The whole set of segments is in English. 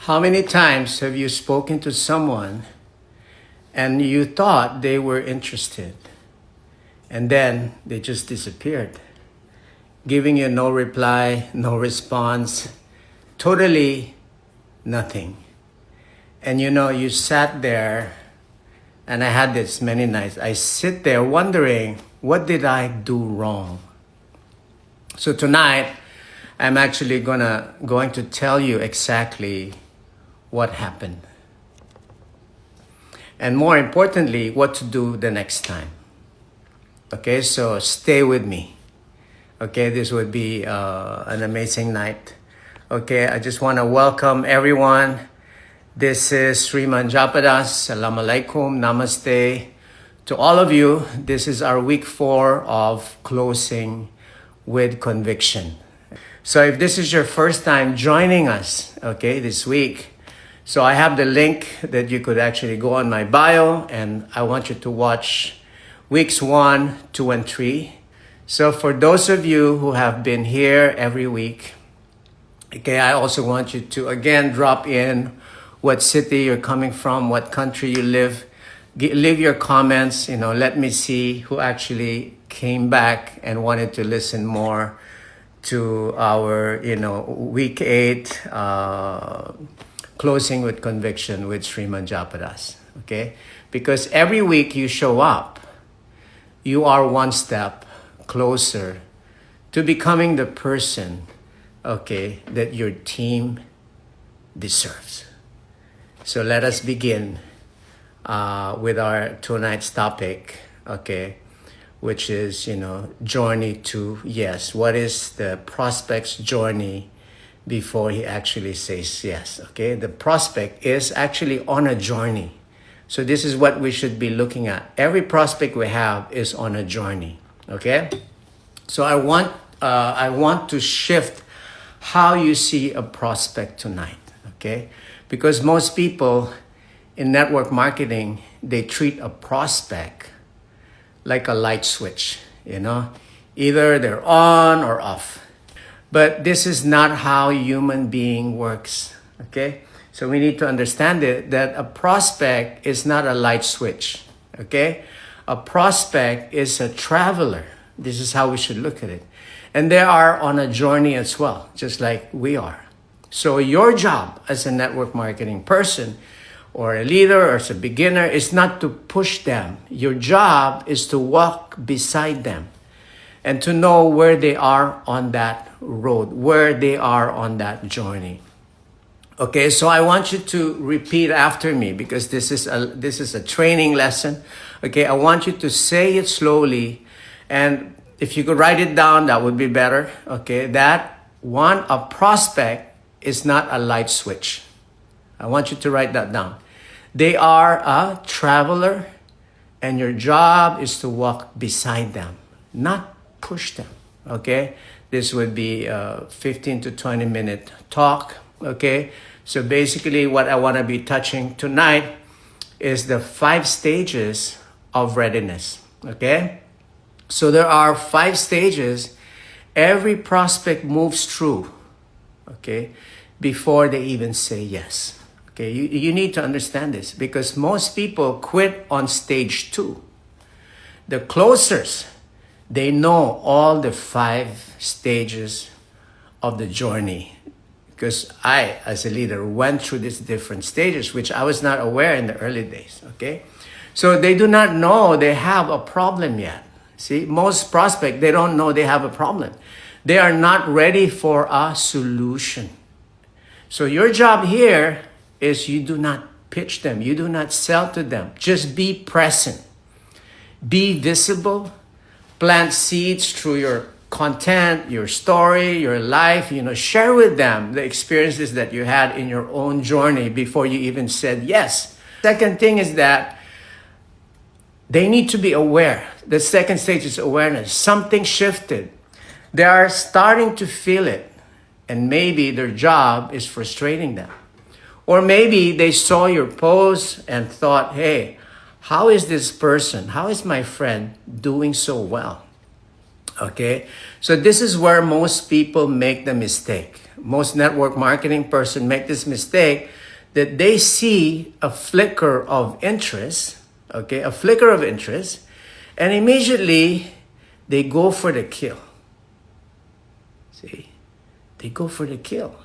How many times have you spoken to someone and you thought they were interested and then they just disappeared, giving you no reply, no response, totally nothing. And you sat there, and I had this many nights. I sit there wondering, what did I do wrong? So tonight, I'm actually going to tell you exactly what happened. And more importantly, what to do the next time. Okay, so stay with me. Okay, this would be an amazing night. Okay, I just want to welcome everyone. This is Sriman Japadas. Salam alaikum. Namaste. To all of you, this is our week 4 of closing with conviction. So if this is your first time joining us, okay, this week, so I have the link that you could actually go on my bio, and I want you to watch weeks 1, 2, and 3. So for those of you who have been here every week, okay, I also want you to again drop in what city you're coming from, what country you live. Leave your comments, let me see who actually came back and wanted to listen more to our, week 8 closing with conviction with Sriman Japadas, okay? Because every week you show up, you are one step closer to becoming the person, okay, that your team deserves. So let us begin with our tonight's topic, okay, which is, journey to yes. What is the prospect's journey before he actually says yes, okay? The prospect is actually on a journey. So this is what we should be looking at. Every prospect we have is on a journey, okay? So I want to shift how you see a prospect tonight, okay? Because most people in network marketing, they treat a prospect like a light switch, Either they're on or off. But this is not how human being works, okay? So we need to understand that a prospect is not a light switch, okay? A prospect is a traveler. This is how we should look at it. And they are on a journey as well, just like we are. So your job as a network marketing person or a leader or as a beginner is not to push them. Your job is to walk beside them and to know where they are on that road, where they are on that journey. Okay, so I want you to repeat after me because this is a training lesson. Okay, I want you to say it slowly, and if you could write it down, that would be better. Okay, a prospect is not a light switch. I want you to write that down. They are a traveler, and your job is to walk beside them, not push them, okay? This would be a 15 to 20 minute talk, okay? So basically what I want to be touching tonight is the 5 stages of readiness, okay? So there are 5 stages every prospect moves through, okay, before they even say yes. Okay, you need to understand this because most people quit on stage 2. The closers, they know all the 5 stages of the journey because I, as a leader, went through these different stages, which I was not aware in the early days, okay? So they do not know they have a problem yet. See, most prospects, they don't know they have a problem. They are not ready for a solution. So your job here is you do not pitch them. You do not sell to them. Just be present. Be visible. Plant seeds through your content, your story, your life. Share with them the experiences that you had in your own journey before you even said yes. Second thing is that they need to be aware. The second stage is awareness. Something shifted. They are starting to feel it. And maybe their job is frustrating them. Or maybe they saw your post and thought, hey, how is this person, how is my friend doing so well? Okay, so this is where most people make the mistake. most network marketing person make this mistake, that they see a flicker of interest, okay, a flicker of interest, and immediately they go for the kill. See, they go for the kill.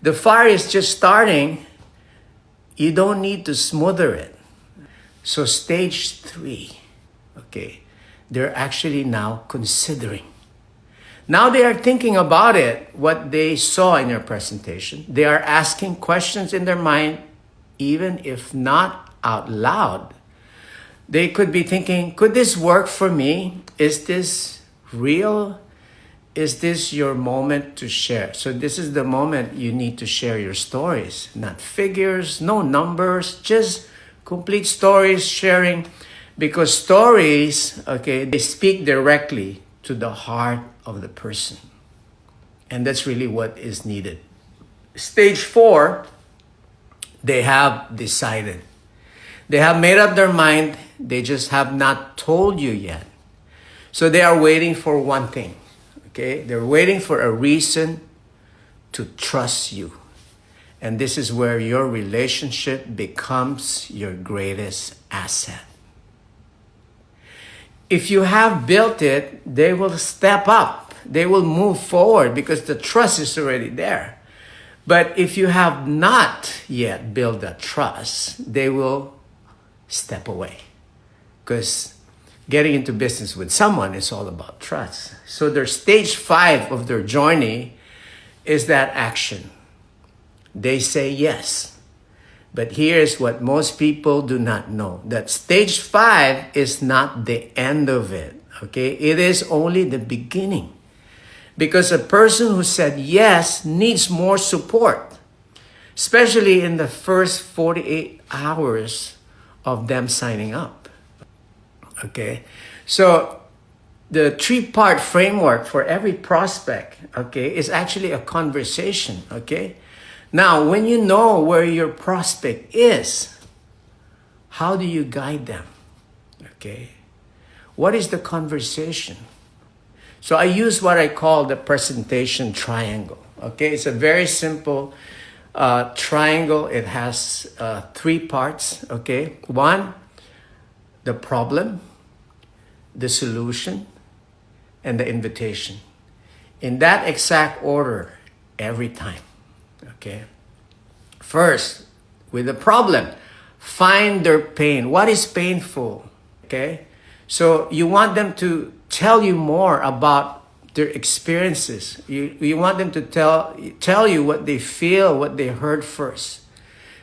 The fire is just starting. You don't need to smother it. So stage 3, okay, they're actually now considering. Now they are thinking about it, what they saw in your presentation. They are asking questions in their mind, even if not out loud. They could be thinking, could this work for me? Is this real? Is this your moment to share? So this is the moment you need to share your stories, not figures, no numbers, just complete stories, sharing, because stories, okay, they speak directly to the heart of the person. And that's really what is needed. Stage 4, they have decided. They have made up their mind. They just have not told you yet. So they are waiting for one thing. Okay? They're waiting for a reason to trust you. And this is where your relationship becomes your greatest asset. If you have built it, they will step up. They will move forward because the trust is already there. But if you have not yet built that trust, they will step away. Because getting into business with someone is all about trust. So their stage 5 of their journey is that action. They say yes. But here's what most people do not know. That stage 5 is not the end of it. Okay? It is only the beginning. Because a person who said yes needs more support. Especially in the first 48 hours of them signing up. Okay? So the 3-part framework for every prospect, okay, is actually a conversation. Okay? Now, when you know where your prospect is, how do you guide them? Okay? What is the conversation? So I use what I call the presentation triangle. Okay? It's a very simple triangle. It has 3 parts. Okay? 1, the problem, the solution, and the invitation. In that exact order every time. Okay. First, with the problem, find their pain. What is painful? Okay. So you want them to tell you more about their experiences. You want them to tell you what they feel, what they heard first.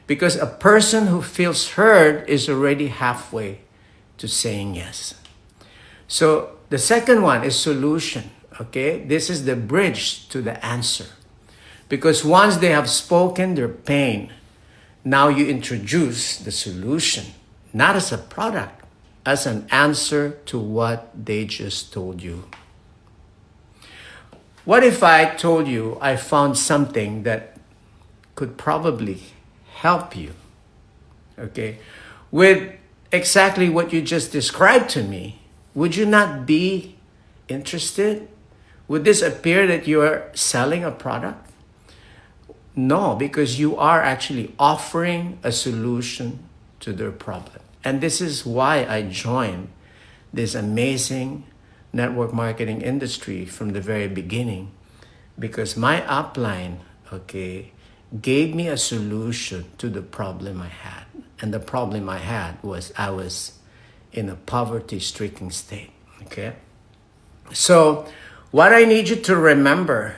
Because a person who feels heard is already halfway to saying yes. So the second one is solution. Okay. This is the bridge to the answer. Because once they have spoken their pain, now you introduce the solution, not as a product, as an answer to what they just told you. What if I told you I found something that could probably help you? Okay, with exactly what you just described to me, would you not be interested? Would this appear that you are selling a product? No, because you are actually offering a solution to their problem. And this is why I joined this amazing network marketing industry from the very beginning. Because my upline, okay, gave me a solution to the problem I had. And the problem I had was I was in a poverty-stricken state, okay? So what I need you to remember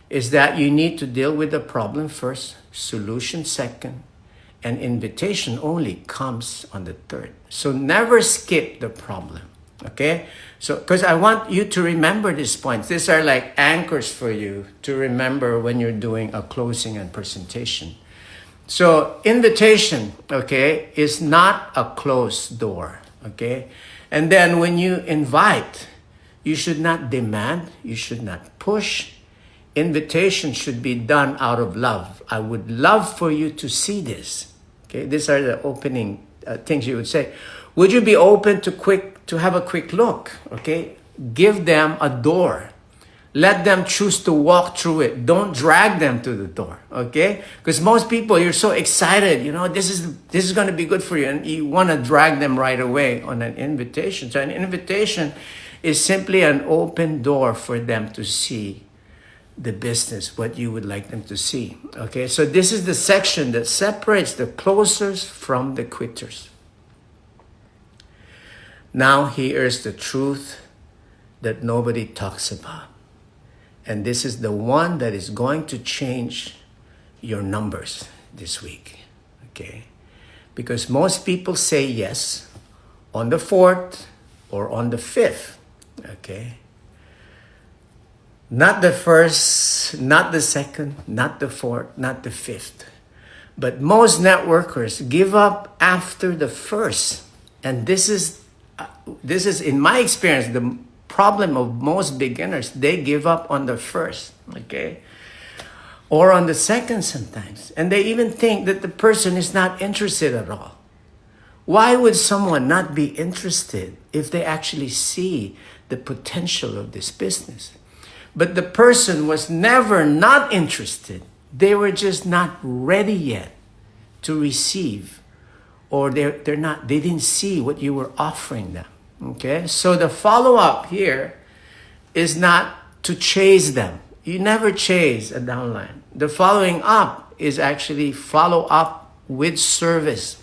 is that you need to deal with the problem first, solution second, and invitation only comes on the third. So never skip the problem, okay? So, because I want you to remember these points. These are like anchors for you to remember when you're doing a closing and presentation. So invitation, okay, is not a closed door, okay? And then when you invite, you should not demand, you should not push. Invitation should be done out of love. I would love for you to see this. Okay, these are the opening things you would say. Would you be open to have a quick look? Okay, give them a door. Let them choose to walk through it. Don't drag them to the door, okay? Because most people, you're so excited, this is going to be good for you, and you want to drag them right away on an invitation. So an invitation is simply an open door for them to see the business, what you would like them to see, okay? So this is the section that separates the closers from the quitters. Now here's the truth that nobody talks about. And this is the one that is going to change your numbers this week, okay? Because most people say yes on the 4th or on the 5th, okay? Not the 1st, not the 2nd, not the 4th, not the 5th. But most networkers give up after the 1st. And this is, in my experience, the problem of most beginners. They give up on the 1st, okay? Or on the 2nd sometimes. And they even think that the person is not interested at all. Why would someone not be interested if they actually see the potential of this business? But the person was never not interested. They were just not ready yet to receive, or they didn't see what you were offering them. Okay, so the follow-up here is not to chase them. You never chase a downline. The following up is actually follow up with service.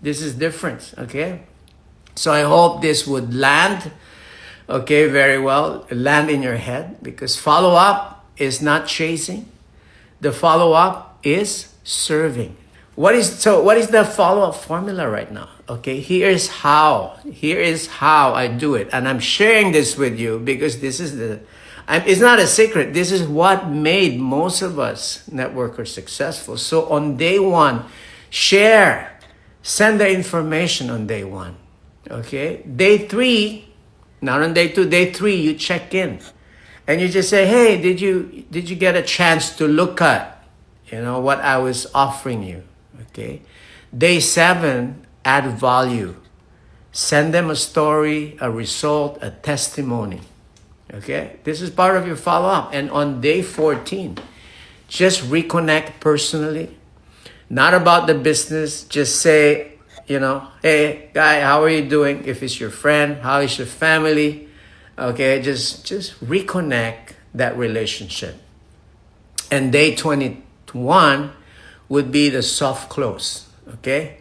This is different, okay? So I hope this would land, okay, very well, land in your head, because follow-up is not chasing. The follow-up is serving. What is the follow-up formula right now? Okay, here is how I do it. And I'm sharing this with you because this is it's not a secret. This is what made most of us networkers successful. So on day 1, send the information on day 1. Okay, day 3, not on day 2, day 3, you check in. And you just say, hey, did you get a chance to look at, what I was offering you? Okay. Day 7, add value. Send them a story, a result, a testimony. Okay. This is part of your follow-up. And on day 14, just reconnect personally. Not about the business. Just say, hey, guy, how are you doing? If it's your friend, how is your family? Okay. Just reconnect that relationship. And day 21 would be the soft close, okay?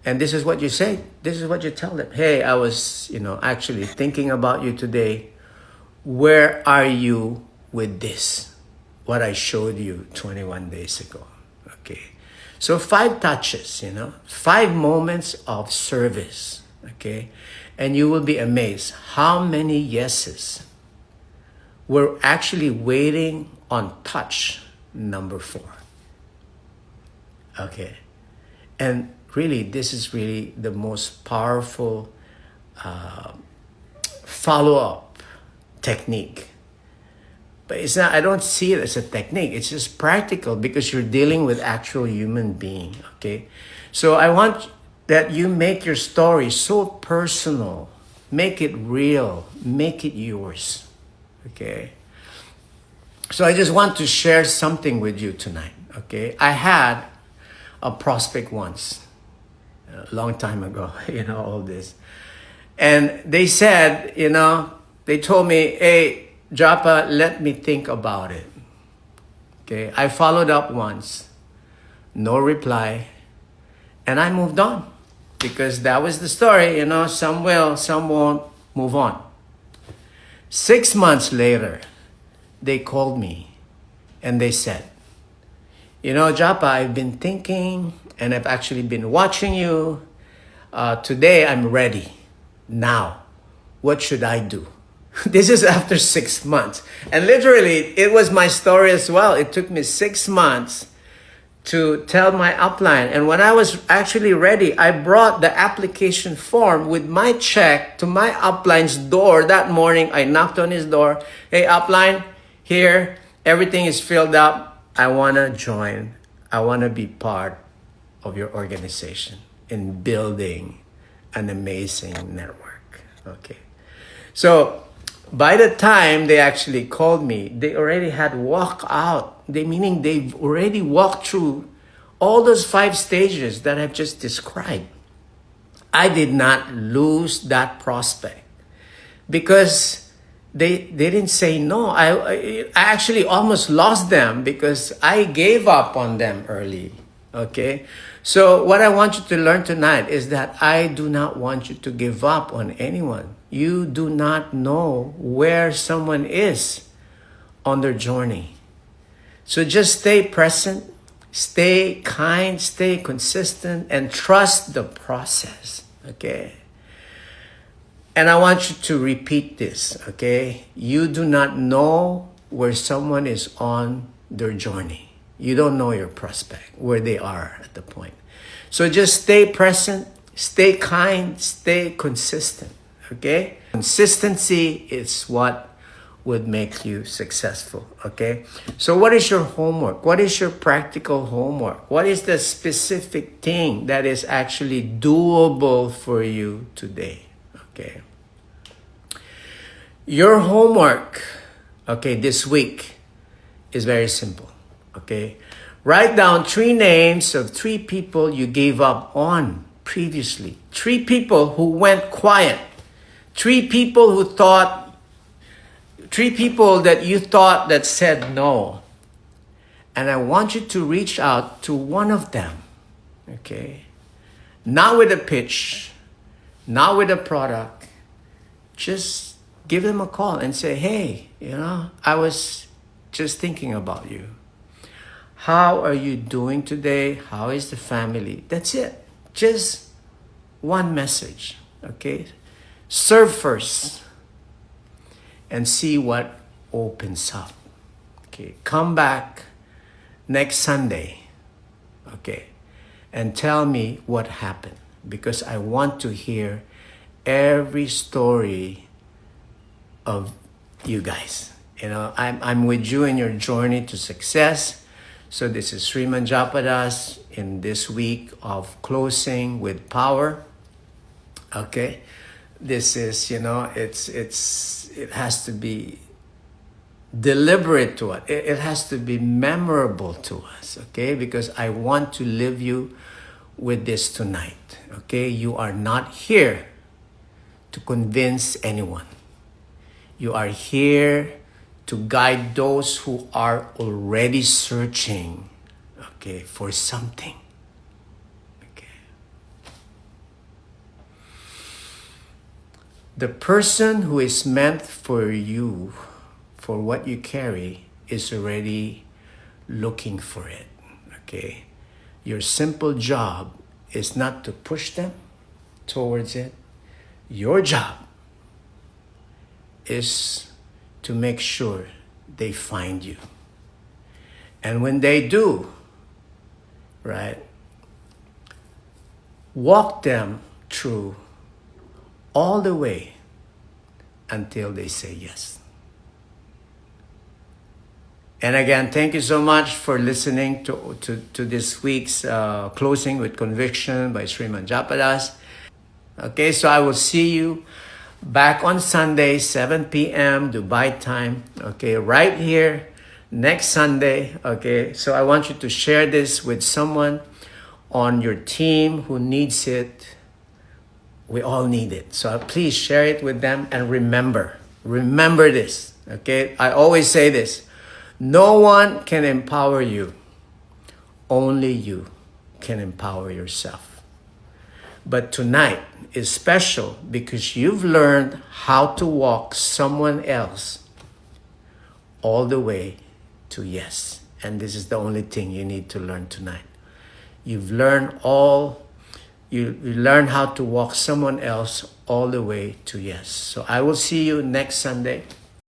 And this is what you say. This is what you tell them. Hey, I was, actually thinking about you today. Where are you with this? What I showed you 21 days ago, okay? So 5 touches, 5 moments of service, okay? And you will be amazed how many yeses were actually waiting on touch number 4. Okay, and really, this is really the most powerful follow-up technique. But it's not. I don't see it as a technique. It's just practical because you're dealing with actual human being. Okay, so I want that you make your story so personal, make it real, make it yours. Okay. So I just want to share something with you tonight. Okay, I had a prospect once, a long time ago, all this. And they said, they told me, hey, Japa, let me think about it. Okay, I followed up once, no reply, and I moved on because that was the story, some will, some won't, move on. 6 months later, they called me and they said, Japa, I've been thinking and I've actually been watching you. Today I'm ready. Now, what should I do? This is after 6 months. And literally, it was my story as well. It took me 6 months to tell my upline. And when I was actually ready, I brought the application form with my check to my upline's door that morning. I knocked on his door. Hey, upline, here, everything is filled up. I want to join. I want to be part of your organization in building an amazing network. Okay. So By the time they actually called me, they already had walked out. Meaning they've already walked through all those 5 stages that I've just described. I did not lose that prospect because they didn't say no. I actually almost lost them because I gave up on them early. Okay? So what I want you to learn tonight is that I do not want you to give up on anyone. You do not know where someone is on their journey. So just stay present, stay kind, stay consistent, and trust the process. Okay? And I want you to repeat this, okay? You do not know where someone is on their journey. You don't know your prospect, where they are at the point. So just stay present, stay kind, stay consistent, okay? Consistency is what would make you successful, okay? So what is your homework? What is your practical homework? What is the specific thing that is actually doable for you today, okay? Your homework, okay, this week is very simple, okay? Write down 3 names of 3 people you gave up on previously. 3 people who went quiet. 3 people who thought, 3 people that you thought that said no. And I want you to reach out to one of them, okay? Not with a pitch, not with a product. Just give them a call and say, hey, I was just thinking about you. How are you doing today? How is the family? That's it. Just one message, okay? Serve first and see what opens up, okay? Come back next Sunday, okay? And tell me what happened because I want to hear every story of you guys. I'm with you in your journey to success. So this is Sriman Japadas in this week of closing with power. Okay, this is it has to be deliberate to us. It has to be memorable to us. Okay, because I want to leave you with this tonight. Okay, you are not here to convince anyone. You are here to guide those who are already searching, okay, for something. Okay. The person who is meant for you, for what you carry, is already looking for it. Okay. Your simple job is not to push them towards it. Your job is to make sure they find you. And when they do, right, walk them through all the way until they say yes. And again, thank you so much for listening to this week's Closing with Conviction by Sriman Japadas. Okay, so I will see you back on Sunday, 7 p.m. Dubai time, okay, right here next Sunday, okay? So I want you to share this with someone on your team who needs it. We all need it. So please share it with them and remember this, okay? I always say this, no one can empower you. Only you can empower yourself. But tonight is special because you've learned how to walk someone else all the way to yes. And this is the only thing you need to learn tonight. You've learned you learn how to walk someone else all the way to yes. So I will see you next Sunday.